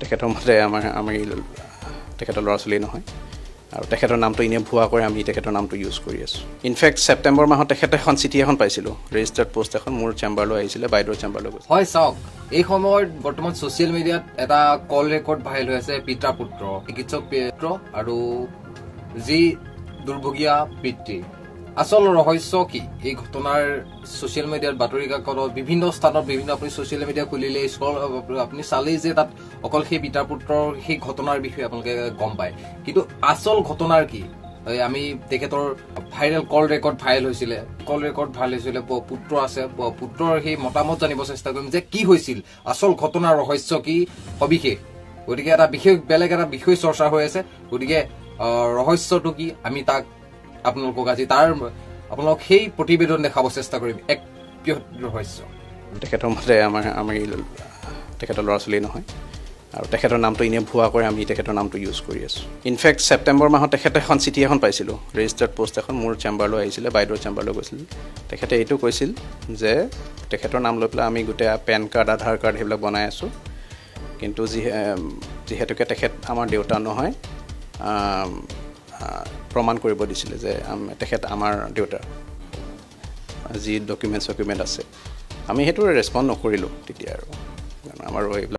তেখেতৰ মতে আমি তেখেতৰ ল'ৰা ছোৱালী নহয় আৰু তেখেতৰ নামটো ইনে ভুৱা কৰি আমি তেখেতৰ নামটো ইউজ কৰি আছোঁ। ইনফেক্ট ছেপ্টেম্বৰ মাহত তেখেতে এখন চিঠি এখন পাইছিলোঁ, ৰেজিষ্টাৰ্ড পোষ্ট এখন মোৰ চেম্বাৰলৈ আহিছিলে, বাইদেউৰ চেম্বাৰলৈ গৈছিল। হয় চাওক, এই সময়ত বৰ্তমান ছ'চিয়েল মিডিয়াত এটা কল ৰেকৰ্ড ভাইৰেল হৈ আছে পিতা পুত্ৰ, চিকিৎসক পুত্ৰ আৰু যি দুৰ্ভগীয়া পিতৃ। আচল ৰহস্য কি এই ঘটনাৰ? ছ'চিয়েল মিডিয়াত বাতৰি কাকতত বিভিন্ন স্থানত বিভিন্ন আপুনি ছ'চিয়েল মিডিয়া খুলিলে আপুনি চালেই যে তাত অকল সেই পিতা পুত্ৰৰ সেই ঘটনাৰ বিষয়ে আপোনালোকে গম পায়, কিন্তু আচল ঘটনাৰ কি? আমি তেখেতৰ ভাইৰেল কল ৰেকৰ্ড ভাইৰেল হৈছিলে, পুত্ৰ আছে, পুত্ৰৰ সেই মতামত জানিব চেষ্টা কৰিম যে কি হৈছিল, আচল ঘটনাৰ ৰহস্য কি, সবিশেষ। গতিকে এটা বেলেগ এটা বিষয় চৰ্চা হৈ আছে, গতিকে ৰহস্যটো কি আমি তাক আপোনালোকক আজি আপোনালোক সেই প্ৰতিবেদন দেখাব চেষ্টা কৰিম। এক বৃহৎ ৰহস্য। তেখেতৰ মতে আমি তেখেতৰ ল'ৰা ছোৱালী নহয় আৰু তেখেতৰ নামটো ইনে ভুৱা কৰি আমি তেখেতৰ নামটো ইউজ কৰি আছোঁ। ইনফেক্ট ছেপ্টেম্বৰ মাহত তেখেতে এখন চিঠি এখন পাইছিলোঁ, ৰেজিষ্টাৰ্ড পোষ্ট এখন মোৰ চেম্বাৰলৈ আহিছিলে, বাইদেউৰ চেম্বাৰলৈ গৈছিল। তেখেতে এইটো কৈছিল যে তেখেতৰ নাম লৈ পেলাই আমি গোটেই পেন কাৰ্ড, আধাৰ কাৰ্ড সেইবিলাক বনাই আছোঁ, কিন্তু যিহেতুকে তেখেত আমাৰ দেউতা নহয়, প্ৰমাণ কৰিব দিছিলে যে তেখেত আমাৰ দেউতা, যি ডকুমেণ্ট আছে। আমি সেইটো ৰেছপণ্ড নকৰিলোঁ তেতিয়া, আৰু আমাৰো এইবিলাক